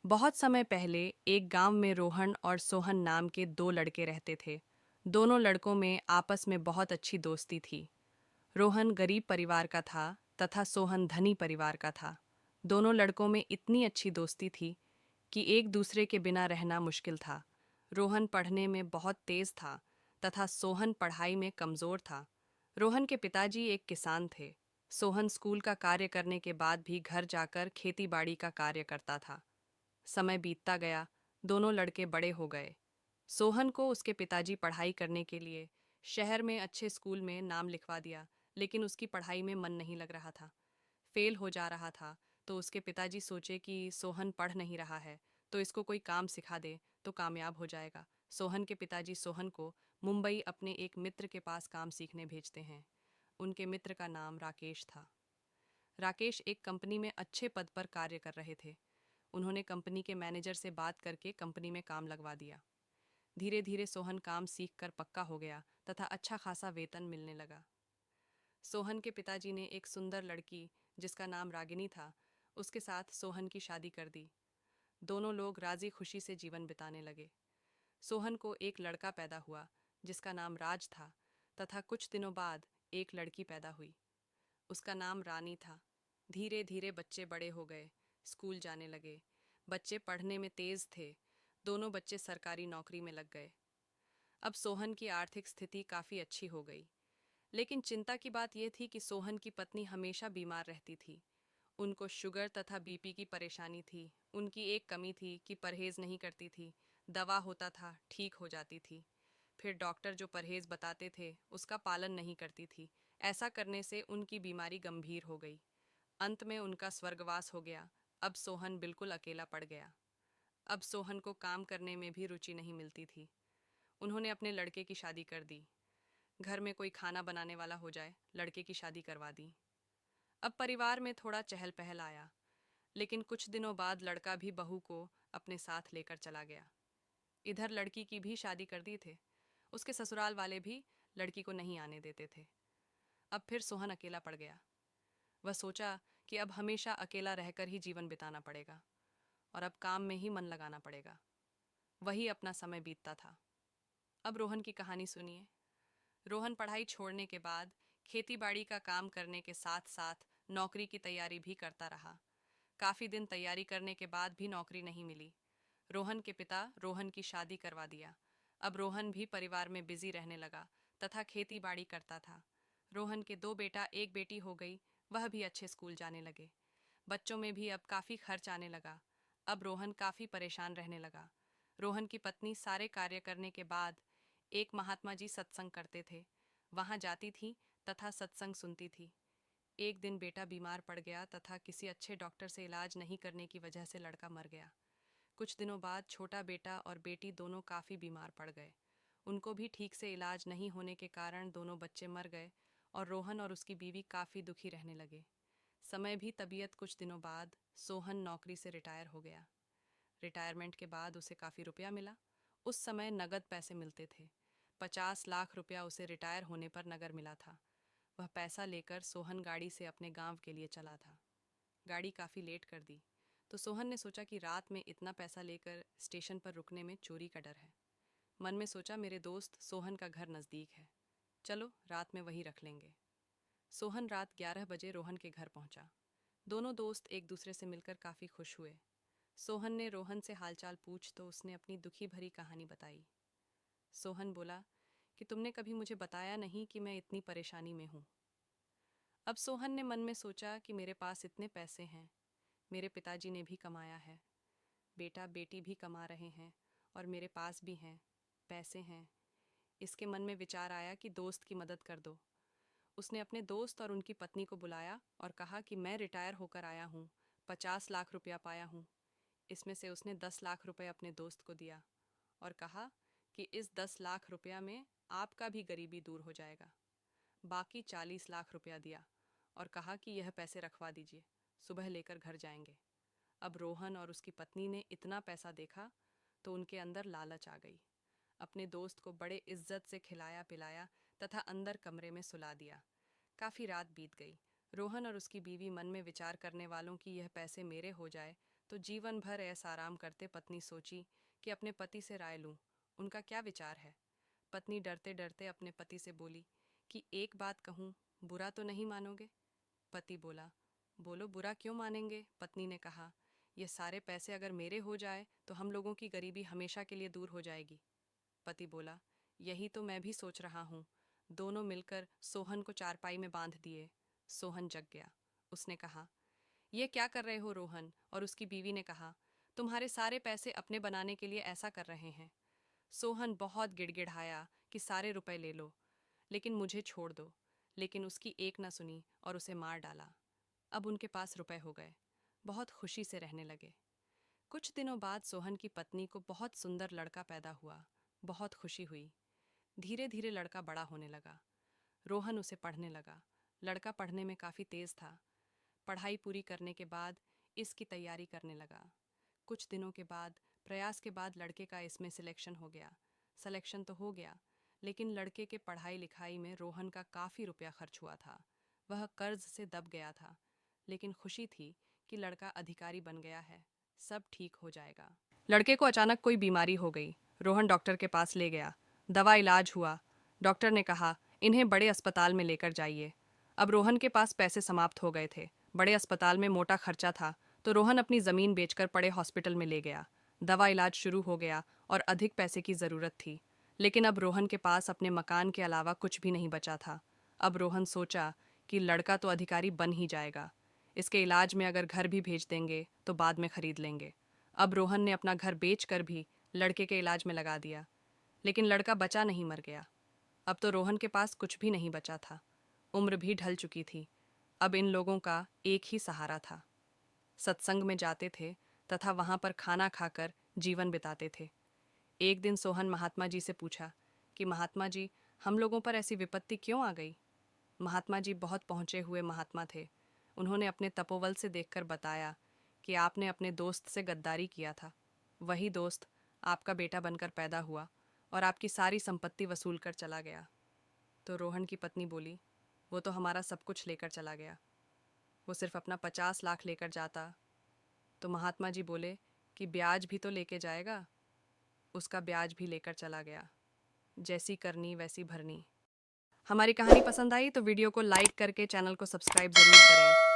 बहुत समय पहले एक गांव में रोहन और सोहन नाम के दो लड़के रहते थे। दोनों लड़कों में आपस में बहुत अच्छी दोस्ती थी। रोहन गरीब परिवार का था तथा सोहन धनी परिवार का था। दोनों लड़कों में इतनी अच्छी दोस्ती थी कि एक दूसरे के बिना रहना मुश्किल था। रोहन पढ़ने में बहुत तेज था तथा सोहन पढ़ाई में कमज़ोर था। रोहन के पिताजी एक किसान थे। सोहन स्कूल का कार्य करने के बाद भी घर जाकर खेतीबाड़ी का कार्य करता था। समय बीतता गया, दोनों लड़के बड़े हो गए। सोहन को उसके पिताजी पढ़ाई करने के लिए शहर में अच्छे स्कूल में नाम लिखवा दिया, लेकिन उसकी पढ़ाई में मन नहीं लग रहा था। फेल हो जा रहा था, तो उसके पिताजी सोचे कि सोहन पढ़ नहीं रहा है, तो इसको कोई काम सिखा दे तो कामयाब हो जाएगा। सोहन के पिताजी सोहन को मुंबई अपने एक मित्र के पास काम सीखने भेजते हैं। उनके मित्र का नाम राकेश था। राकेश एक कंपनी में अच्छे पद पर कार्य कर रहे थे। उन्होंने कंपनी के मैनेजर से बात करके कंपनी में काम लगवा दिया। धीरे धीरे सोहन काम सीखकर पक्का हो गया तथा अच्छा खासा वेतन मिलने लगा। सोहन के पिताजी ने एक सुंदर लड़की, जिसका नाम रागिनी था, उसके साथ सोहन की शादी कर दी। दोनों लोग राजी खुशी से जीवन बिताने लगे। सोहन को एक लड़का पैदा हुआ जिसका नाम राज था तथा कुछ दिनों बाद एक लड़की पैदा हुई। उसका नाम रानी था। धीरे धीरे बच्चे बड़े हो गए, स्कूल जाने लगे। बच्चे पढ़ने में तेज थे। दोनों बच्चे सरकारी नौकरी में लग गए। अब सोहन की आर्थिक स्थिति काफ़ी अच्छी हो गई, लेकिन चिंता की बात यह थी कि सोहन की पत्नी हमेशा बीमार रहती थी। उनको शुगर तथा बीपी की परेशानी थी। उनकी एक कमी थी कि परहेज नहीं करती थी। दवा होता था, ठीक हो जाती थी। फिर डॉक्टर जो परहेज बताते थे उसका पालन नहीं करती थी। ऐसा करने से उनकी बीमारी गंभीर हो गई। अंत में उनका स्वर्गवास हो गया। अब सोहन बिल्कुल अकेला पड़ गया। अब सोहन को काम करने में भी रुचि नहीं मिलती थी। उन्होंने अपने लड़के की शादी कर दी। घर में कोई खाना बनाने वाला हो जाए, लड़के की शादी करवा दी। अब परिवार में थोड़ा चहल पहल आया, लेकिन कुछ दिनों बाद लड़का भी बहू को अपने साथ लेकर चला गया। इधर लड़की की भी शादी कर दी थे। उसके ससुराल वाले भी लड़की को नहीं आने देते थे। अब फिर सोहन अकेला पड़ गया। वह सोचा कि अब हमेशा अकेला रहकर ही जीवन बिताना पड़ेगा और अब काम में ही मन लगाना पड़ेगा। वही अपना समय बीतता था। अब रोहन की कहानी सुनिए। रोहन पढ़ाई छोड़ने के बाद खेतीबाड़ी का काम करने के साथ साथ नौकरी की तैयारी भी करता रहा। काफ़ी दिन तैयारी करने के बाद भी नौकरी नहीं मिली। रोहन के पिता रोहन की शादी करवा दिया। अब रोहन भी परिवार में बिजी रहने लगा तथा खेती बाड़ी करता था। रोहन के दो बेटा एक बेटी हो गई। वह भी अच्छे स्कूल जाने लगे। बच्चों में भी अब काफ़ी खर्च आने लगा। अब रोहन काफ़ी परेशान रहने लगा। रोहन की पत्नी सारे कार्य करने के बाद एक महात्मा जी सत्संग करते थे, वहाँ जाती थी तथा सत्संग सुनती थी। एक दिन बेटा बीमार पड़ गया तथा किसी अच्छे डॉक्टर से इलाज नहीं करने की वजह से लड़का मर गया। कुछ दिनों बाद छोटा बेटा और बेटी दोनों काफ़ी बीमार पड़ गए। उनको भी ठीक से इलाज नहीं होने के कारण दोनों बच्चे मर गए और रोहन और उसकी बीवी काफ़ी दुखी रहने लगे। समय भी तबीयत कुछ दिनों बाद सोहन नौकरी से रिटायर हो गया। रिटायरमेंट के बाद उसे काफ़ी रुपया मिला। उस समय नगद पैसे मिलते थे। 50 लाख रुपया उसे रिटायर होने पर नगर मिला था। वह पैसा लेकर सोहन गाड़ी से अपने गांव के लिए चला था। गाड़ी काफ़ी लेट कर दी, तो सोहन ने सोचा कि रात में इतना पैसा लेकर स्टेशन पर रुकने में चोरी का डर है। मन में सोचा मेरे दोस्त सोहन का घर नज़दीक है, चलो रात में वहीं रख लेंगे। सोहन रात 11 बजे रोहन के घर पहुंचा। दोनों दोस्त एक दूसरे से मिलकर काफ़ी खुश हुए। सोहन ने रोहन से हालचाल पूछ तो उसने अपनी दुखी भरी कहानी बताई। सोहन बोला कि तुमने कभी मुझे बताया नहीं कि मैं इतनी परेशानी में हूँ। अब सोहन ने मन में सोचा कि मेरे पास इतने पैसे हैं, मेरे पिताजी ने भी कमाया है, बेटा बेटी भी कमा रहे हैं और मेरे पास भी हैं, पैसे हैं। इसके मन में विचार आया कि दोस्त की मदद कर दो। उसने अपने दोस्त और उनकी पत्नी को बुलाया और कहा कि मैं रिटायर होकर आया हूँ, 50 लाख रुपया पाया हूँ। इसमें से उसने 10 लाख रुपये अपने दोस्त को दिया और कहा कि इस 10 लाख रुपया में आपका भी गरीबी दूर हो जाएगा। बाकी 40 लाख रुपया दिया और कहा कि यह पैसे रखवा दीजिए, सुबह लेकर घर जाएंगे। अब रोहन और उसकी पत्नी ने इतना पैसा देखा तो उनके अंदर लालच आ गई। अपने दोस्त को बड़े इज्जत से खिलाया पिलाया तथा अंदर कमरे में सुला दिया। काफ़ी रात बीत गई। रोहन और उसकी बीवी मन में विचार करने वालों कि यह पैसे मेरे हो जाए तो जीवन भर ऐसा आराम करते पत्नी सोची कि अपने पति से राय लूं, उनका क्या विचार है। पत्नी डरते डरते अपने पति से बोली कि एक बात कहूं, बुरा तो नहीं मानोगे। पति बोला, बोलो बुरा क्यों मानेंगे। पत्नी ने कहा, ये सारे पैसे अगर मेरे हो जाए तो हम लोगों की गरीबी हमेशा के लिए दूर हो जाएगी। पति बोला, यही तो मैं भी सोच रहा हूँ। दोनों मिलकर सोहन को चारपाई में बांध दिए। सोहन जग गया। उसने कहा, ये क्या कर रहे हो रोहन। और उसकी बीवी ने कहा, तुम्हारे सारे पैसे अपने बनाने के लिए ऐसा कर रहे हैं। सोहन बहुत गिड़गिड़ाया कि सारे रुपए ले लो, लेकिन मुझे छोड़ दो। लेकिन उसकी एक न सुनी और उसे मार डाला। अब उनके पास रुपए हो गए। बहुत खुशी से रहने लगे। कुछ दिनों बाद सोहन की पत्नी को बहुत सुंदर लड़का पैदा हुआ। बहुत खुशी हुई। धीरे धीरे लड़का बड़ा होने लगा। रोहन उसे पढ़ने लगा। लड़का पढ़ने में काफ़ी तेज था। पढ़ाई पूरी करने के बाद इसकी तैयारी करने लगा। कुछ दिनों के बाद, प्रयास के बाद लड़के का इसमें सिलेक्शन हो गया। सिलेक्शन तो हो गया, लेकिन लड़के के पढ़ाई लिखाई में रोहन का काफ़ी रुपया खर्च हुआ था। वह कर्ज से दब गया था, लेकिन खुशी थी कि लड़का अधिकारी बन गया है। सब ठीक हो जाएगा। लड़के को अचानक कोई बीमारी हो गई। रोहन डॉक्टर के पास ले गया। दवा इलाज हुआ। डॉक्टर ने कहा, इन्हें बड़े अस्पताल में लेकर जाइए। अब रोहन के पास पैसे समाप्त हो गए थे। बड़े अस्पताल में मोटा खर्चा था, तो रोहन अपनी ज़मीन बेचकर बड़े हॉस्पिटल में ले गया। दवा इलाज शुरू हो गया और अधिक पैसे की ज़रूरत थी। लेकिन अब रोहन के पास अपने मकान के अलावा कुछ भी नहीं बचा था। अब रोहन सोचा कि लड़का तो अधिकारी बन ही जाएगा। इसके इलाज में अगर घर भी भेज देंगे तो बाद में खरीद लेंगे। अब रोहन ने अपना घर बेचकर भी लड़के के इलाज में लगा दिया। लेकिन लड़का बचा नहीं, मर गया। अब तो रोहन के पास कुछ भी नहीं बचा था। उम्र भी ढल चुकी थी। अब इन लोगों का एक ही सहारा था। सत्संग में जाते थे तथा वहाँ पर खाना खाकर जीवन बिताते थे। एक दिन सोहन महात्मा जी से पूछा कि महात्मा जी, हम लोगों पर ऐसी विपत्ति क्यों आ गई। महात्मा जी बहुत पहुँचे हुए महात्मा थे। उन्होंने अपने तपोबल से देखकर बताया कि आपने अपने दोस्त से गद्दारी किया था। वही दोस्त आपका बेटा बनकर पैदा हुआ और आपकी सारी संपत्ति वसूल कर चला गया। तो रोहन की पत्नी बोली, वो तो हमारा सब कुछ लेकर चला गया। वो सिर्फ अपना 50 लाख लेकर जाता। तो महात्मा जी बोले कि ब्याज भी तो लेके जाएगा। उसका ब्याज भी लेकर चला गया। जैसी करनी वैसी भरनी। हमारी कहानी पसंद आई तो वीडियो को लाइक करके चैनल को सब्सक्राइब ज़रूर करें।